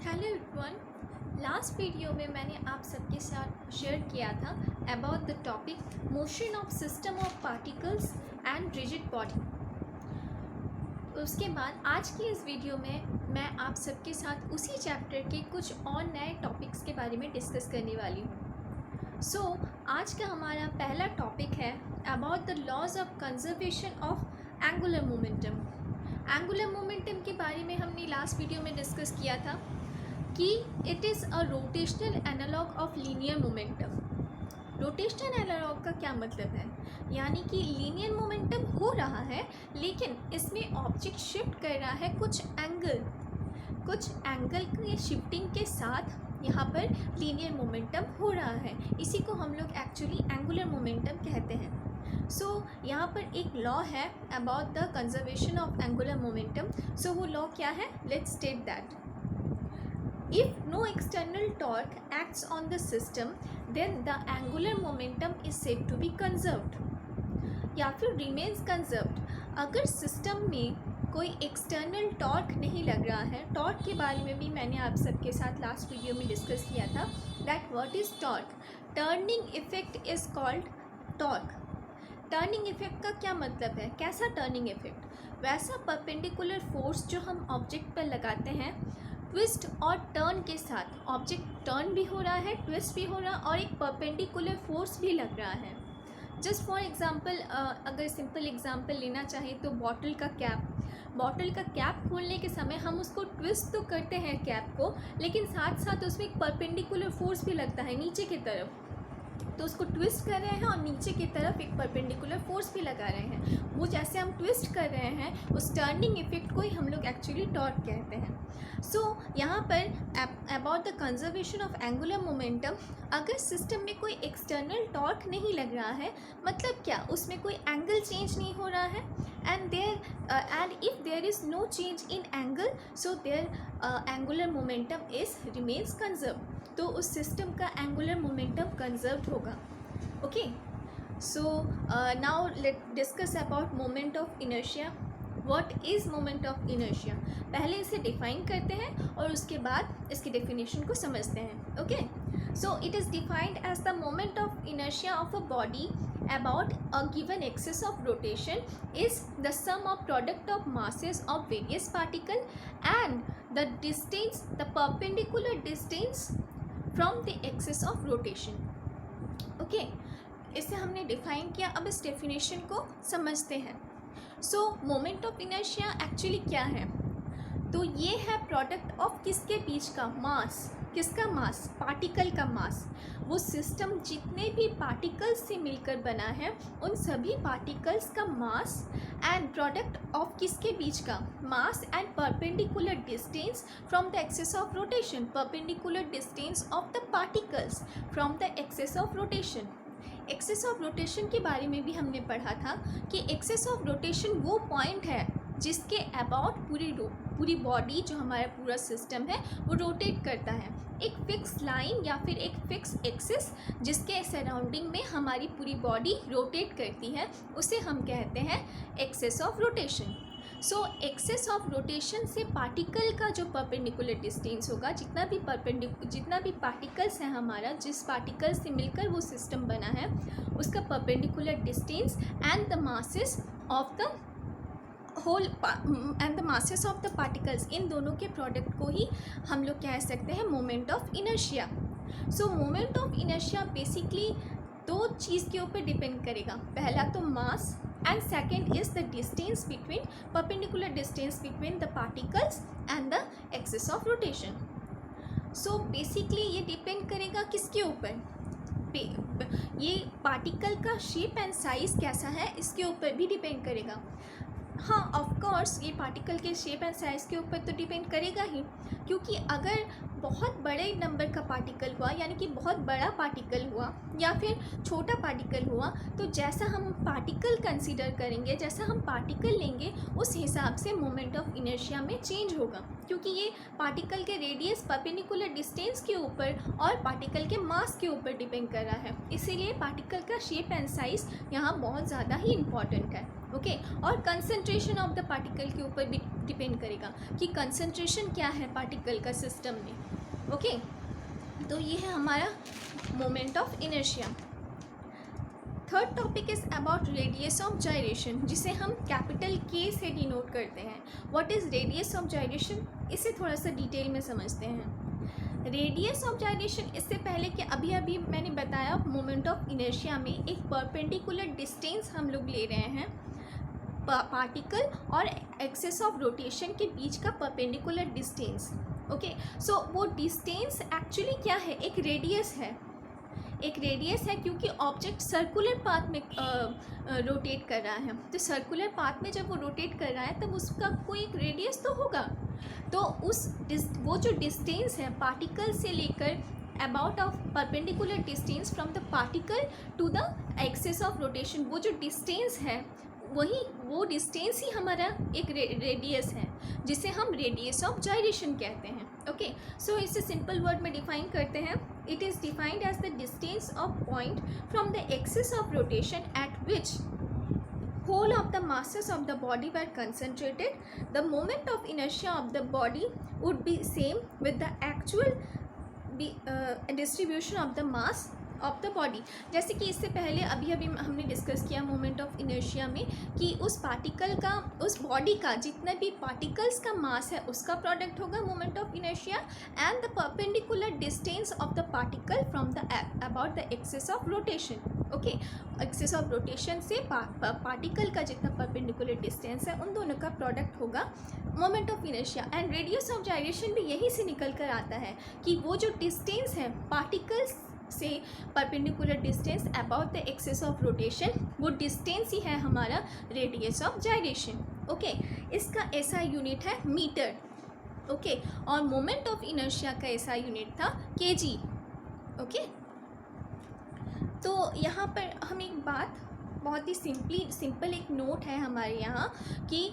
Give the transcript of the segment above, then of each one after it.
Hello everyone. Last video में मैंने आप सबके साथ शेयर किया था about the topic motion of system of particles and rigid body. उसके बाद आज की इस वीडियो में मैं आप सबके साथ उसी चैप्टर के कुछ और नए टॉपिक्स के बारे में डिस्कस करने वाली हूँ। सो आज का हमारा पहला टॉपिक है about the laws of conservation of angular momentum. Angular momentum के बारे में हमने लास्ट वीडियो में डिस्कस किया था कि it is a rotational analogue of linear momentum. Rotational analogue का क्या मतलब है, यानी कि लीनियर मोमेंटम हो रहा है लेकिन इसमें ऑब्जेक्ट शिफ्ट कर रहा है कुछ एंगल के शिफ्टिंग के साथ यहाँ पर लीनियर मोमेंटम हो रहा है। इसी को हम लोग एक्चुअली एंगुलर मोमेंटम कहते हैं। सो यहाँ पर एक लॉ है about the conservation of angular momentum. So वो लॉ क्या है, let's state that if no external torque acts on the system then the angular momentum is said to be conserved या फिर remains conserved। अगर system में कोई external torque नहीं लग रहा है, टॉर्क के बारे में भी मैंने आप सबके साथ लास्ट वीडियो में डिस्कस किया था that what is torque. Turning effect is called torque. Turning effect का क्या मतलब है, कैसा टर्निंग इफेक्ट, वैसा परपेंडिकुलर फोर्स जो हम ऑब्जेक्ट पर लगाते हैं ट्विस्ट और टर्न के साथ। ऑब्जेक्ट टर्न भी हो रहा है, ट्विस्ट भी हो रहा है और एक परपेंडिकुलर फोर्स भी लग रहा है। जस्ट फॉर एग्जांपल अगर सिंपल एग्जांपल लेना चाहें तो बॉटल का कैप खोलने के समय हम उसको ट्विस्ट तो करते हैं कैप को, लेकिन साथ साथ उसमें एक परपेंडिकुलर फोर्स भी लगता है नीचे की तरफ। तो उसको ट्विस्ट कर रहे हैं और नीचे की तरफ एक परपेंडिकुलर फोर्स भी लगा रहे हैं। वो जैसे हम ट्विस्ट कर रहे हैं उस टर्निंग इफेक्ट को ही हम लोग एक्चुअली टॉर्क कहते हैं। सो यहाँ पर about the conservation of angular momentum, अगर सिस्टम में कोई एक्सटर्नल टॉर्क नहीं लग रहा है, मतलब क्या, उसमें कोई एंगल चेंज नहीं हो रहा है and if there is no change in angle so there angular momentum is remains conserve. तो उस सिस्टम का एंगुलर मोमेंटम कंजर्व होगा। Okay, so now let discuss about moment of inertia. What is moment of inertia, पहले इसे define करते हैं और उसके बाद इसकी डेफिनेशन को समझते हैं। Okay, so it is defined as the moment of inertia of a body about a given axis of rotation is the sum of product of masses of various particle and the distance, the perpendicular distance from the axis of rotation। Okay, इसे हमने define किया, अब इस definition को समझते हैं। सो moment of inertia actually क्या है, तो ये है प्रोडक्ट ऑफ किसके बीच का, मास। किसका मास, पार्टिकल का मास। वो सिस्टम जितने भी पार्टिकल्स से मिलकर बना है उन सभी पार्टिकल्स का मास एंड प्रोडक्ट ऑफ किसके बीच का, mass and perpendicular distance from the axis of rotation, perpendicular distance of the particles from the axis of rotation. Axis of rotation के बारे में भी हमने पढ़ा था कि एक्सिस ऑफ रोटेशन वो पॉइंट है जिसके अबाउट पूरी बॉडी, जो हमारा पूरा सिस्टम है, वो रोटेट करता है। एक फिक्स लाइन या फिर एक फिक्स एक्सिस जिसके सराउंडिंग में हमारी पूरी बॉडी रोटेट करती है, उसे हम कहते हैं axis of rotation. So axis of rotation से पार्टिकल का जो परपेंडिकुलर डिस्टेंस होगा, जितना भी पार्टिकल्स है हमारा, जिस पार्टिकल से मिलकर वो सिस्टम बना है, उसका perpendicular distance and the masses of the whole and the masses of the particles, इन दोनों के प्रोडक्ट को ही हम लोग कह सकते हैं moment of inertia. So moment of inertia basically दो चीज़ के ऊपर डिपेंड करेगा, पहला तो mass and second is the distance between, perpendicular distance between the particles and the axis of rotation. So basically ये डिपेंड करेगा किसके ऊपर, ये पार्टिकल का शेप एंड साइज़ कैसा है इसके ऊपर भी डिपेंड करेगा। हाँ, ऑफ कोर्स ये पार्टिकल के शेप एंड साइज़ के ऊपर तो डिपेंड करेगा ही, क्योंकि अगर बहुत बड़े नंबर का पार्टिकल हुआ, यानी कि बहुत बड़ा पार्टिकल हुआ या फिर छोटा पार्टिकल हुआ, तो जैसा हम पार्टिकल कंसीडर करेंगे, जैसा हम पार्टिकल लेंगे, उस हिसाब से मोमेंट ऑफ इनर्शिया में चेंज होगा, क्योंकि ये पार्टिकल के रेडियस, परपेंडिकुलर डिस्टेंस के ऊपर और पार्टिकल के मास के ऊपर डिपेंड कर रहा है। इसीलिए पार्टिकल का शेप एंड साइज़ यहाँ बहुत ज़्यादा ही इम्पॉर्टेंट है। ओके, और कंसंट्रेशन ऑफ द पार्टिकल के ऊपर भी डिपेंड करेगा कि कंसंट्रेशन क्या है पार्टिकल का सिस्टम में। ओके, तो ये है हमारा moment of inertia. Third topic is about radius of gyration, जिसे हम कैपिटल के से डिनोट करते हैं। What is radius of gyration, इसे थोड़ा सा डिटेल में समझते हैं। रेडियस ऑफ जायरेशन, इससे पहले कि अभी मैंने बताया मोमेंट ऑफ इनर्शिया में एक परपेंडिकुलर डिस्टेंस हम लोग ले रहे हैं पार्टिकल और एक्सिस ऑफ रोटेशन के बीच का परपेंडिकुलर डिस्टेंस। ओके, सो वो डिस्टेंस एक्चुअली क्या है, एक रेडियस है। एक रेडियस है क्योंकि ऑब्जेक्ट सर्कुलर पाथ में रोटेट कर रहा है। तो सर्कुलर पाथ में जब वो रोटेट कर रहा है तब उसका कोई एक रेडियस तो होगा। तो वो जो डिस्टेंस है पार्टिकल से लेकर about of perpendicular distance from the particle to the axis of rotation, वो जो डिस्टेंस है वो डिस्टेंस ही हमारा एक रेडियस है, जिसे हम रेडियस ऑफ जायरेशन कहते हैं। ओके, सो इसे सिंपल वर्ड में डिफाइन करते हैं। It is defined as the distance of point from the axis of rotation at which whole of the masses of the body were concentrated. The moment of inertia of the body would be same with the actual distribution of the mass of the body. जैसे कि इससे पहले अभी हमने discuss किया moment of inertia में कि उस पार्टिकल का, उस बॉडी का जितना भी पार्टिकल्स का मास है उसका प्रोडक्ट होगा moment of inertia and the perpendicular distance of the particle from the about the axis of rotation. Okay, axis of rotation से पार्टिकल का जितना परपेंडिकुलर डिस्टेंस है उन दोनों का प्रोडक्ट होगा moment of inertia. And radius of gyration भी यही से निकल कर आता है कि वो जो डिस्टेंस है पार्टिकल्स से perpendicular distance about the axis of rotation, वो डिस्टेंस ही है हमारा रेडियस ऑफ जायरेशन। ओके, इसका ऐसा यूनिट है मीटर। ओके, और मोमेंट ऑफ इनर्शिया का ऐसा यूनिट था केजी। ओके, तो यहाँ पर हम एक बात बहुत ही सिंपल एक नोट है हमारे यहाँ कि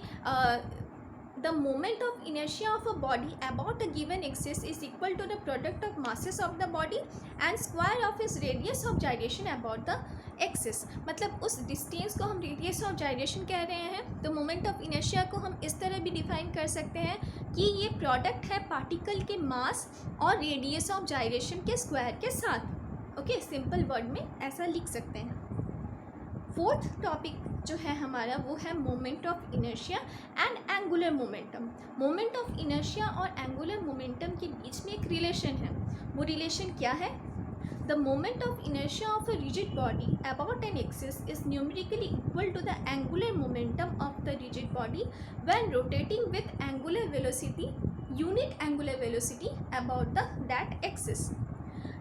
the moment of inertia of a body about a given axis is equal to the product of masses of the body and square of its radius of gyration about the axis। मतलब उस distance को हम radius of gyration कह रहे हैं। तो moment of inertia को हम इस तरह भी डिफाइन कर सकते हैं कि ये प्रोडक्ट है पार्टिकल के मास और रेडियस ऑफ जायरेशन के स्क्वायर के साथ। ओके, सिंपल वर्ड में ऐसा लिख सकते हैं। फोर्थ टॉपिक जो है हमारा वो है moment of inertia and angular momentum. Moment of inertia और एंगुलर मोमेंटम के बीच में एक रिलेशन है। वो रिलेशन क्या है? The moment of inertia of a rigid body about an axis is numerically equal to the angular momentum of the rigid body when rotating with angular velocity, unit angular velocity about the that axis.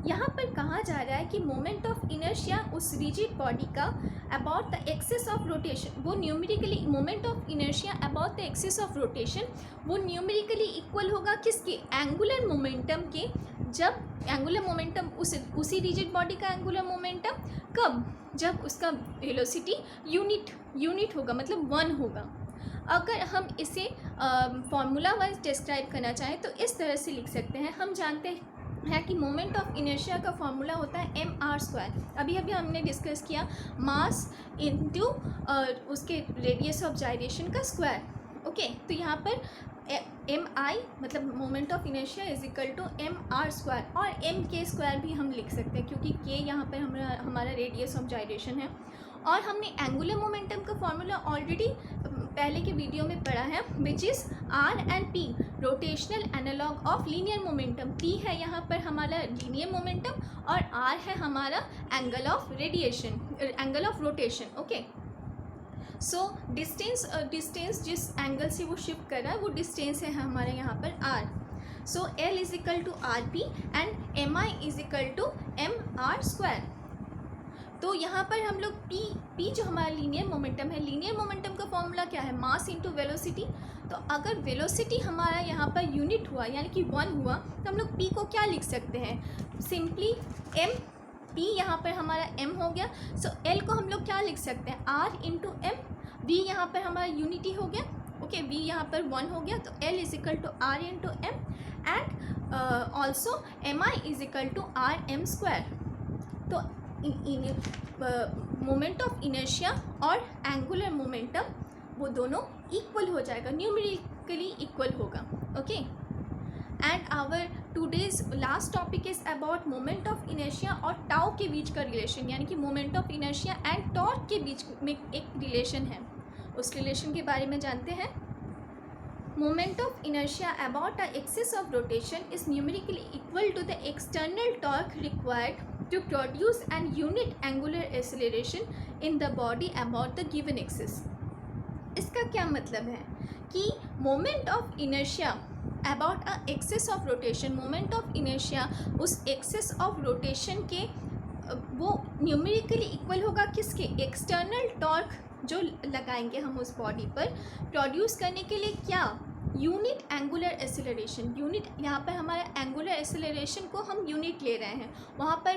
यहाँ पर कहा जा रहा है कि moment of inertia उस rigid body का about the axis of rotation, वो numerically moment of inertia about the axis of rotation वो न्यूमेरिकली इक्वल होगा किसके? एंगुलर मोमेंटम के। जब एंगुलर मोमेंटम उसी रिजिड बॉडी का एंगुलर मोमेंटम कब? जब उसका वेलोसिटी यूनिट होगा, मतलब 1 होगा। अगर हम इसे फॉर्मूला वाइज डिस्क्राइब करना चाहें तो इस तरह से लिख सकते हैं। हम जानते हैं कि मोमेंट ऑफ इनर्शिया का फॉर्मूला होता है mr²। अभी हमने डिस्कस किया मास इनटू उसके रेडियस ऑफ जायरेशन का स्क्वायर। ओके, तो यहाँ पर mi मतलब moment of inertia is equal to mr² और mk² भी हम लिख सकते हैं क्योंकि k यहाँ पर हमारा रेडियस ऑफ जायरेशन है। और हमने एंगुलर मोमेंटम का फॉर्मूला ऑलरेडी पहले के वीडियो में पढ़ा है, which is r and p, rotational analogue of linear momentum. p है यहाँ पर हमारा लीनियर मोमेंटम और r है हमारा angle of rotation. Okay, so distance जिस एंगल से वो शिफ्ट कर रहा है वो डिस्टेंस है हमारे यहाँ पर r। So l is equal to R P and mi is equal to mr²। तो यहाँ पर हम लोग p जो हमारा लीनियर मोमेंटम है, लीनियर मोमेंटम का फॉर्मूला क्या है? Mass into velocity. तो अगर वेलोसिटी हमारा यहाँ पर यूनिट हुआ यानी कि 1 हुआ तो हम लोग p को क्या लिख सकते हैं? सिंपली m, p यहाँ पर हमारा m हो गया। सो l को हम लोग क्या लिख सकते हैं? r into m। v यहाँ पर हमारा यूनिटी हो गया। ओके, v यहाँ पर 1 हो गया तो l is equal to r into m and also mi is equal to rm²। तो मोमेंट ऑफ इनर्शिया और एंगुलर मोमेंटम वो दोनों इक्वल हो जाएगा, न्यूमेरिकली इक्वल होगा। Okay, and our today's last topic is about moment of inertia और tau के बीच का रिलेशन, यानी कि moment of inertia and torque के बीच में एक रिलेशन है, उस रिलेशन के बारे में जानते हैं। Moment of inertia about a axis of rotation is numerically equal to the external torque required to produce an unit angular acceleration in the body about the given axis। इसका क्या मतलब है कि moment of inertia about a axis of rotation, moment of inertia उस axis of rotation के वो numerically equal होगा किसके, एक्सटर्नल टॉर्क जो लगाएंगे हम उस बॉडी पर प्रोड्यूस करने के लिए, क्या, यूनिट एंगुलर एक्सेलरेशन। यूनिट यहाँ पर हमारा एंगुलर एक्सेलरेशन को हम यूनिट ले रहे हैं, वहाँ पर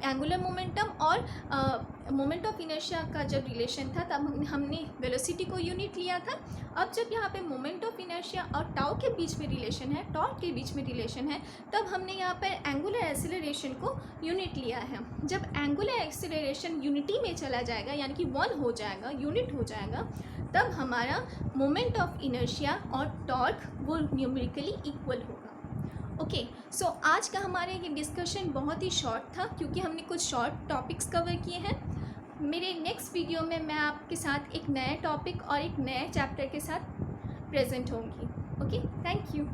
एंगुलर मोमेंटम और मोमेंट ऑफ इनर्शिया का जब रिलेशन था तब हमने वेलोसिटी को यूनिट लिया था। अब जब यहाँ पे मोमेंट ऑफ इनर्शिया और टाउ के बीच में रिलेशन है, टॉर्क के बीच में रिलेशन है, तब हमने यहाँ पर एंगुलर एक्सेलरेशन को यूनिट लिया है। जब एंगुलर एक्सेलरेशन यूनिटी में चला जाएगा, यानी कि 1 हो जाएगा, यूनिट हो जाएगा, तब हमारा मोमेंट ऑफ इनर्शिया और टॉर्क वो न्यूमेरिकली इक्वल होगा। ओके, सो आज का हमारे ये डिस्कशन बहुत ही शॉर्ट था क्योंकि हमने कुछ शॉर्ट टॉपिक्स कवर किए हैं। मेरे नेक्स्ट वीडियो में मैं आपके साथ एक नया टॉपिक और एक नए चैप्टर के साथ प्रेजेंट होंगी। Okay, thank you.